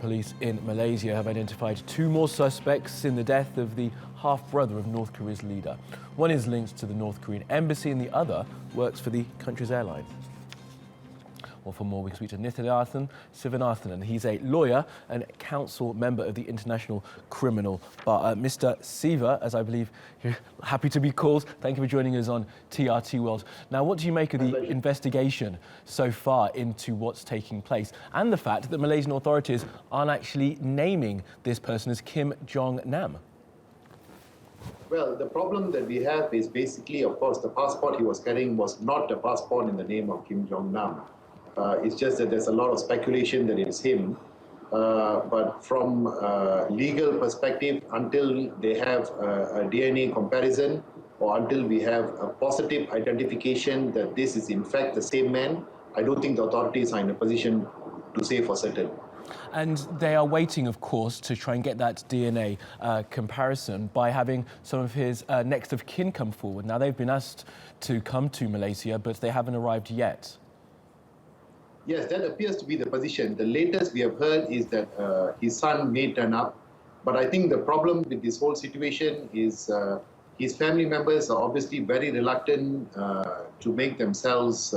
police in Malaysia have identified two more suspects in the death of the half-brother of North Korea's leader. One is linked to the North Korean embassy and the other works for the country's airline. Well, for more, we can speak to Nithyanantham Sivananthan, and he's a lawyer and council member of the International Criminal Bar. Mr. Siva, as I believe you're happy to be called, thank you for joining us on TRT World. Now, what do you make of the investigation so far into what's taking place and the fact that Malaysian authorities aren't actually naming this person as Kim Jong-Nam? Well, the problem that we have is basically, of course, the passport he was carrying was not a passport in the name of Kim Jong-Nam. It's just that there's a lot of speculation that it's him. But from a legal perspective, until they have a DNA comparison or until we have a positive identification that this is in fact the same man, I don't think the authorities are in a position to say for certain. And they are waiting, of course, to try and get that DNA comparison by having some of his next of kin come forward. Now, they've been asked to come to Malaysia, but they haven't arrived yet. Yes, that appears to be the position. The latest we have heard is that his son may turn up. But I think the problem with this whole situation is his family members are obviously very reluctant to make themselves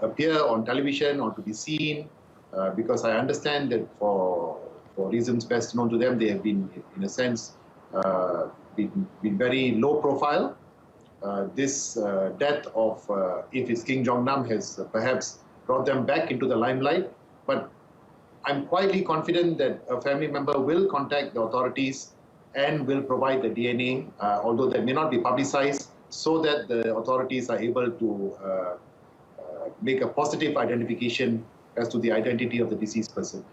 appear on television or to be seen. Because I understand that for reasons best known to them, they have been, in a sense, been very low profile. This death of, if it's Kim Jong-Nam, has perhaps brought them back into the limelight. But I'm quietly confident that a family member will contact the authorities and will provide the DNA, although that may not be publicized, so that the authorities are able to make a positive identification as to the identity of the deceased person.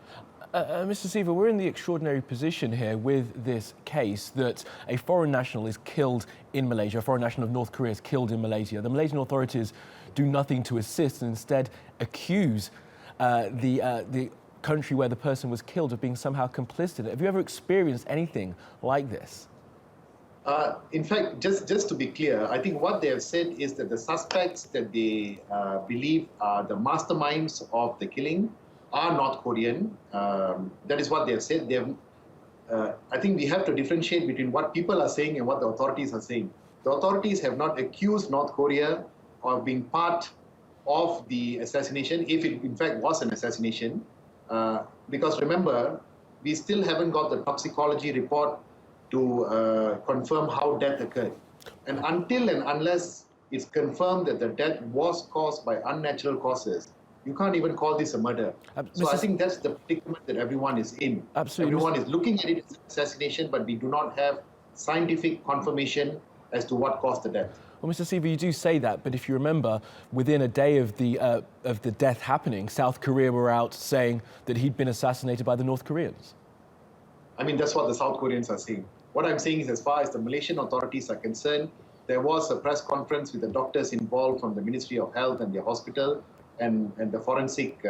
Mr. Siva, we're in the extraordinary position here with this case that a foreign national is killed in Malaysia, a foreign national of North Korea is killed in Malaysia. The Malaysian authorities do nothing to assist and instead accuse the country where the person was killed of being somehow complicit. Have you ever experienced anything like this? In fact, just to be clear, I think what they have said is that the suspects that they believe are the masterminds of the killing are North Korean. That is what they have said. They have, I think we have to differentiate between what people are saying and what the authorities are saying. The authorities have not accused North Korea of being part of the assassination, if it in fact was an assassination. Because remember, we still haven't got the toxicology report to confirm how death occurred. And until and unless it's confirmed that the death was caused by unnatural causes, you can't even call this a murder. So I think that's the predicament that everyone is in. Absolutely. Everyone is looking at it as an assassination, but we do not have scientific confirmation as to what caused the death. Well, Mr. Siva, you do say that, but if you remember, within a day of the death happening, South Korea were out saying that he'd been assassinated by the North Koreans. I mean, that's what the South Koreans are saying. What I'm saying is, as far as the Malaysian authorities are concerned, there was a press conference with the doctors involved from the Ministry of Health and the hospital and the forensic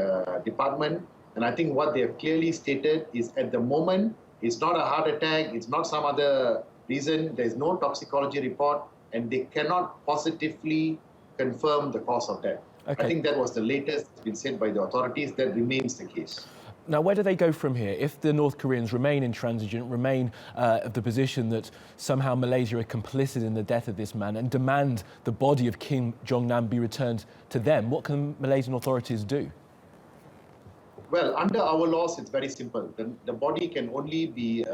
department. And I think what they have clearly stated is, at the moment, it's not a heart attack, it's not some other reason, there's no toxicology report, and they cannot positively confirm the cause of death. Okay. I think that was the latest that's been said by the authorities. That remains the case. Now, where do they go from here? If the North Koreans remain intransigent, remain of the position that somehow Malaysia are complicit in the death of this man and demand the body of Kim Jong-Nam be returned to them, what can Malaysian authorities do? Well, under our laws, it's very simple. The body can only be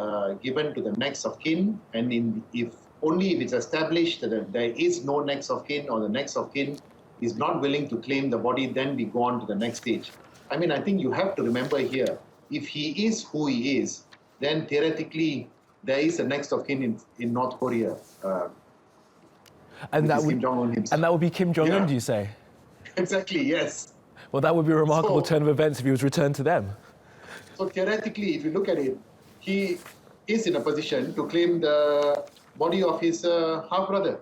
given to the next of kin, and if it's established that there is no next of kin or the next of kin is not willing to claim the body, then we go on to the next stage. I mean, I think you have to remember here, if he is who he is, then theoretically there is a next of kin in North Korea. And that would, Kim Jong-un himself. And that would be Kim Jong-un, Yeah. Do you say? Exactly, yes. Well, that would be a remarkable turn of events if he was returned to them. So theoretically, if you look at it, he is in a position to claim the body of his half-brother.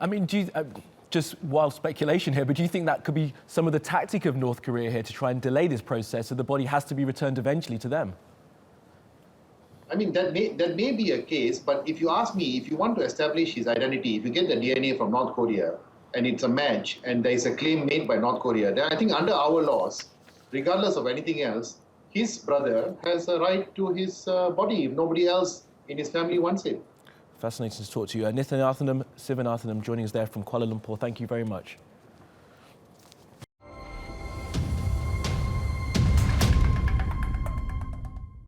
I mean, do you... just wild speculation here, but do you think that could be some of the tactic of North Korea here to try and delay this process so the body has to be returned eventually to them? I mean, that may be a case, but if you ask me, if you want to establish his identity, if you get the DNA from North Korea and it's a match and there is a claim made by North Korea, then I think under our laws, regardless of anything else, his brother has a right to his body if nobody else in his family wants it. Fascinating to talk to you. Nithyanantham Sivananthan joining us there from Kuala Lumpur. Thank you very much.